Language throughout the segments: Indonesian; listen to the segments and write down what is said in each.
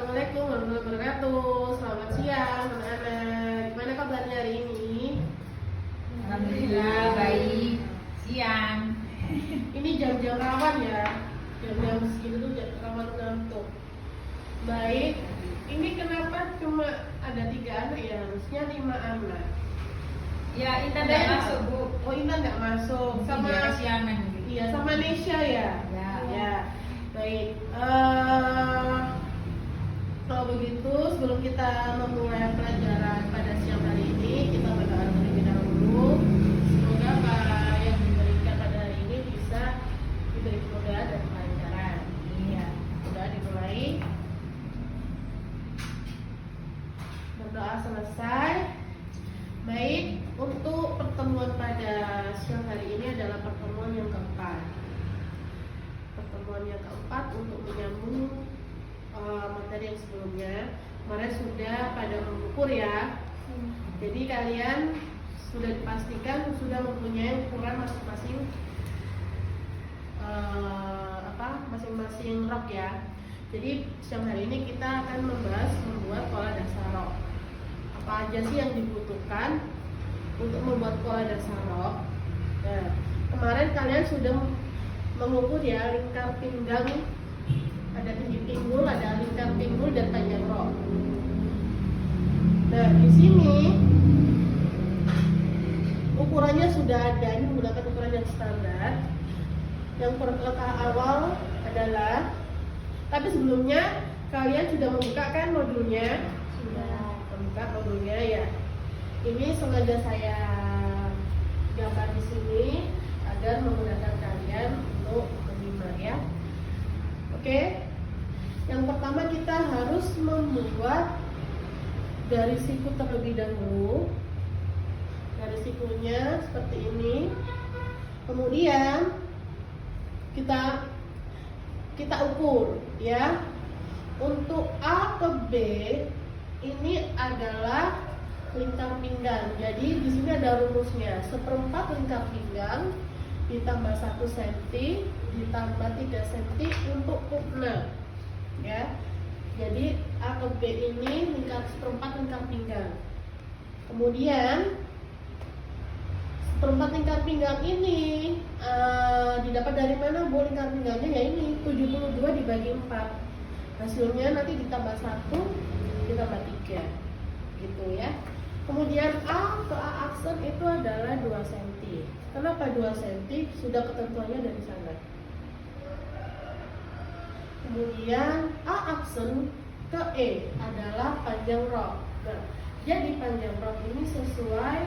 Assalamualaikum warahmatullahi wabarakatuh. Selamat siang anak-anak. Gimana kabarnya hari ini? Alhamdulillah baik. Siang. Ini jam-jam rawan ya. Jam-jam segitu tuh jam rawan ngantuk. Baik. Ini kenapa cuma ada 3 anak ya? Harusnya 5 anak. Ya, Intan nggak masuk, Bu. Oh, Intan nggak masuk. Sama Dia kesiangan. iya, sama Nesya ya. Ya. Ya. Baik. Kalau begitu, sebelum kita memulai pelajaran pada siang hari ini, kita berdoa terlebih dahulu. Semoga apa yang diberikan pada hari ini bisa diberi kemudahan dan kelancaran. Iya, sudah dimulai. Berdoa selesai. Baik, untuk pertemuan pada siang hari ini adalah pertemuan yang keempat. Pertemuan yang keempat untuk menyambung materi yang sebelumnya. Kemarin sudah pada mengukur ya. Jadi kalian sudah dipastikan sudah mempunyai ukuran masing-masing masing-masing rok ya. Jadi siang hari ini kita akan membahas membuat pola dasar rok. Apa aja sih yang dibutuhkan untuk membuat pola dasar rok? Nah, kemarin kalian sudah mengukur ya lingkar pinggang, ada tinggi pinggul, ada lingkar pinggul dan panjang rok. Nah, di sini ukurannya sudah ada, ini menggunakan ukuran yang standar. Yang langkah awal adalah, tapi sebelumnya kalian sudah membuka kan modulnya? Sudah membuka modulnya ya. Ini sengaja saya gambar di sini agar memudahkan kalian untuk menyimak ya. Oke. Yang pertama kita harus membuat dari siku terlebih dahulu. Dari sikunya seperti ini. Kemudian kita ukur ya. Untuk A ke B ini adalah lingkar pinggang. Jadi di sini ada rumusnya. 1/4 lingkar pinggang ditambah 1 cm ditambah 3 cm untuk pupna. Ya, jadi A ke B ini 1/4 lingkar pinggang. Kemudian 1/4 lingkar pinggang ini didapat dari mana? Bu, lingkar pinggangnya ya ini 72 dibagi 4. Hasilnya nanti ditambah 1 ditambah 3 gitu ya. Kemudian A ke A aksen itu adalah 2 cm. Kenapa 2 cm? Sudah ketentuannya dari sana. Kemudian A aksen ke E adalah panjang rok. Nah, jadi panjang rok ini sesuai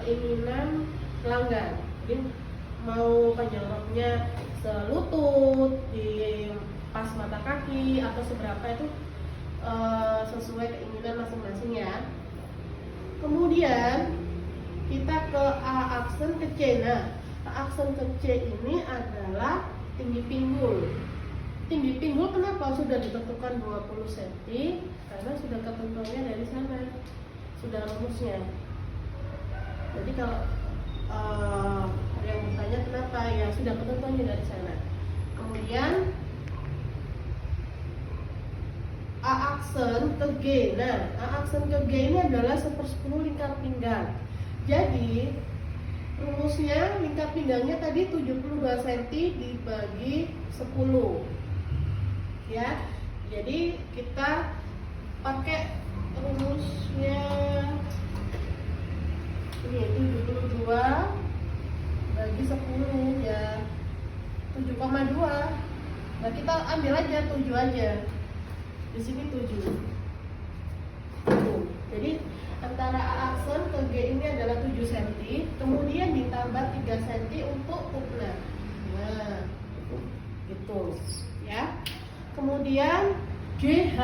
keinginan pelanggan. Jadi mau panjang roknya selutut, di pas mata kaki atau seberapa itu sesuai keinginan masing-masing ya. Kemudian kita ke A aksen ke C. Nah, A aksen ke C ini adalah tinggi pinggul. Tinggi pinggul kenapa sudah ditentukan 20 cm? Karena sudah ketentuannya dari sana, sudah rumusnya. Jadi kalau ada yang bertanya kenapa, ya sudah ketentuannya dari sana. Kemudian A aksen ke G. Nah, A aksen ke G ini adalah 1/10 lingkar pinggang. Jadi rumusnya lingkar pinggangnya tadi 72 cm dibagi 10. Ya, jadi kita pakai rumusnya ini 72 bagi 10 ya 7,2. Nah, kita ambil aja 7 aja. Di sini 7. Jadi antara A aksen ke G ini adalah 7 cm, kemudian ditambah 3 cm untuk pupna. Nah, gitu ya. Kemudian GH.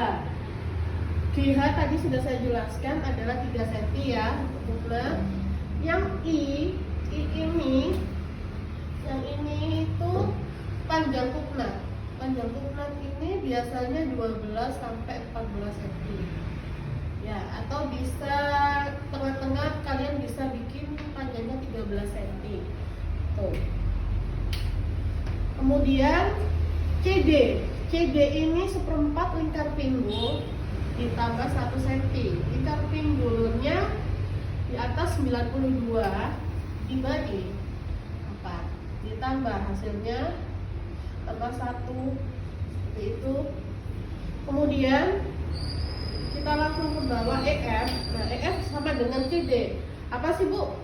GH tadi sudah saya jelaskan adalah 3 cm ya untuk pupna. Yang I ini, yang ini itu panjang pupna. Panjang pupna ini biasanya 12 sampai 14 cm. Ya, atau bisa tengah-tengah kalian bisa bikin panjangnya 13 cm. Tuh. Kemudian CD. CD ini seperempat lingkar pinggul ditambah 1 cm. Lingkar pinggulnya di atas 92 dibagi 4 ditambah hasilnya tambah 1 seperti itu. Kemudian kita langsung ke bawah EF. Nah, EF sama dengan CD. Apa sih Bu?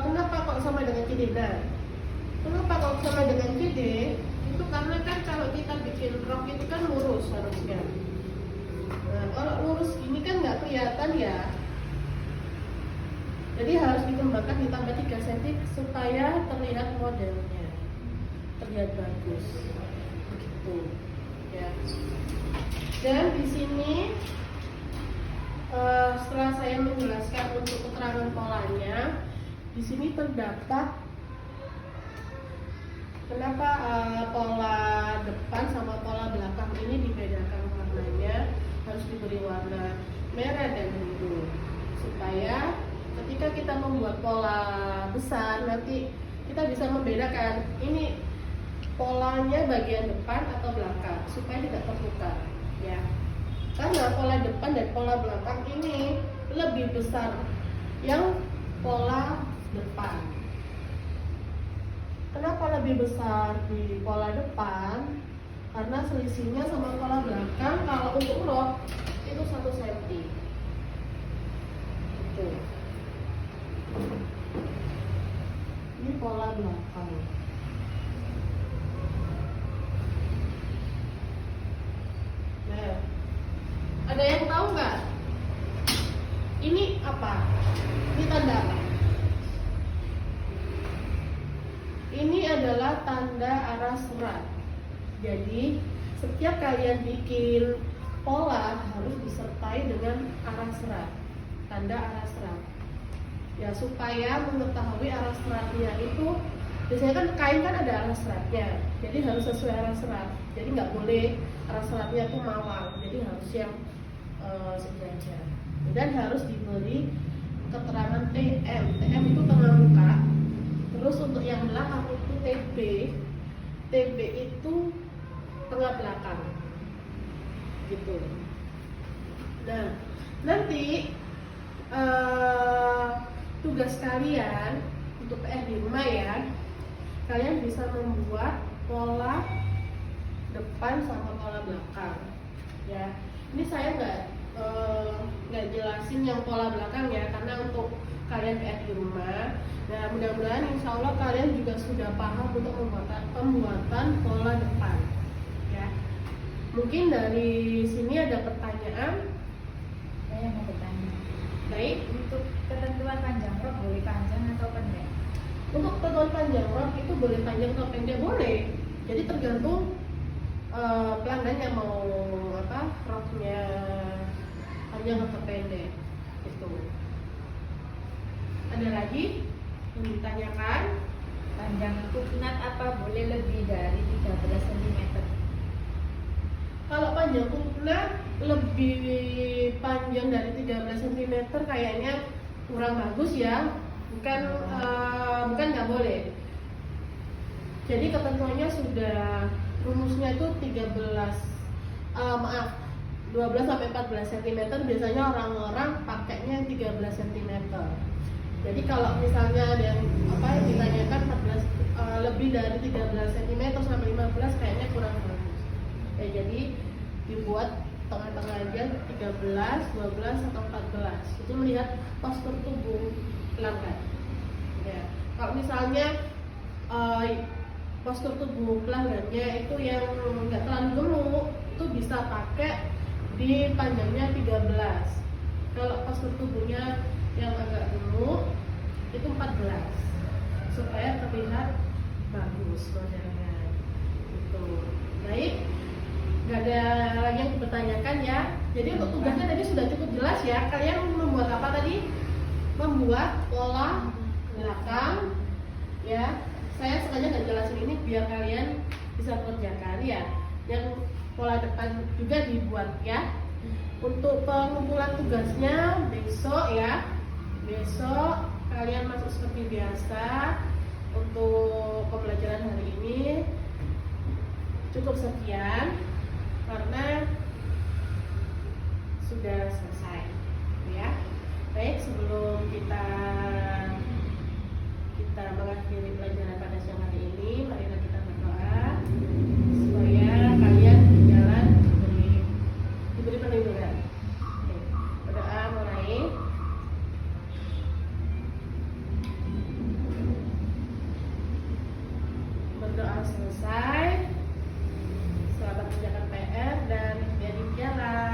Kenapa kok sama dengan CD? Nah, kenapa kok sama dengan CD? Itu karena kan kalau kita bikin rok itu kan lurus harusnya. Nah, kalau lurus ini kan nggak kelihatan ya. Jadi harus dikembangkan ditambah 3 cm supaya terlihat modelnya, terlihat bagus. Begitu. Ya. Dan di sini setelah saya menjelaskan untuk keterangan polanya, di sini terdapat kenapa pola depan sama pola belakang ini dibedakan warnanya, harus diberi warna merah dan biru supaya ketika kita membuat pola besar nanti kita bisa membedakan ini polanya bagian depan atau belakang supaya tidak tertukar ya. Karena pola depan dan pola belakang ini lebih besar yang pola depan. Kenapa lebih besar di pola depan? Karena selisihnya sama pola belakang kalau untuk rok itu 1 cm. Itu. Ini pola belakang. Nah, ada yang tahu nggak? Ini apa? Ini tanda apa? Ini adalah tanda arah serat. Jadi setiap kalian bikin pola harus disertai dengan arah serat, tanda arah serat. Ya supaya mengetahui arah seratnya itu biasanya kan kain kan ada arah seratnya, jadi harus sesuai arah serat. Jadi nggak boleh arah seratnya itu mawar, jadi harus yang sejajar. Dan harus diberi keterangan TM. TM itu tengah muka. Terus untuk yang belakang itu TB. TB itu tengah belakang. Gitu. Nah, nanti tugas kalian untuk PR di rumah ya. Kalian bisa membuat pola depan sama pola belakang. Ya, ini saya nggak jelasin yang pola belakang ya, karena untuk kalian PR di rumah. Nah, mudah-mudahan insya Allah kalian juga sudah paham untuk pembuatan pola depan. Ya, mungkin dari sini ada pertanyaan. Saya mau bertanya. Baik, Untuk ketentuan panjang rok boleh panjang atau pendek? untuk ketentuan panjang rok itu boleh panjang atau pendek boleh. Jadi tergantung pelanggannya mau apa, roknya panjang atau pendek itu. Ada lagi yang ditanyakan? Panjang kupnat apa boleh lebih dari 13 cm? Kalau panjang kupnat lebih panjang dari 13 cm kayaknya kurang bagus ya. Bukan nggak boleh. Jadi ketentuannya sudah rumusnya itu 12 sampai 14 cm. Biasanya orang-orang pakainya 13 cm. Jadi kalau misalnya ada yang ditanyakan 14 lebih dari 13 cm sampai 15 kayaknya kurang bagus. Ya, jadi dibuat tengah-tengah aja 13, 12 atau 14. Itu melihat postur tubuh pelanggan. Ya, kalau misalnya postur tubuh pelanggannya itu yang nggak terlalu gemuk, itu bisa pakai di panjangnya 13. Kalau postur tubuhnya yang agak gemuk itu 14 supaya terlihat bagus modelnya. Itu baik, nggak ada lagi yang dipertanyakan ya. Jadi untuk tugasnya tadi sudah cukup jelas ya. Kalian membuat apa tadi? Membuat pola belakang ya. Saya sengaja nggak jelasin ini biar kalian bisa kerjakan ya. Yang pola depan juga dibuat ya. Untuk pengumpulan tugasnya besok ya. Besok kalian masuk seperti biasa untuk pembelajaran hari ini. Cukup sekian karena sudah selesai, ya. Baik, sebelum kita mengakhiri pelajaran pada siang hari ini, marilah kita berdoa supaya kalian berjalan diberi perlindungan. Oke, berdoa mulai. Berdoa selesai. Selamat mengerjakan PR dan hati-hati di jalan.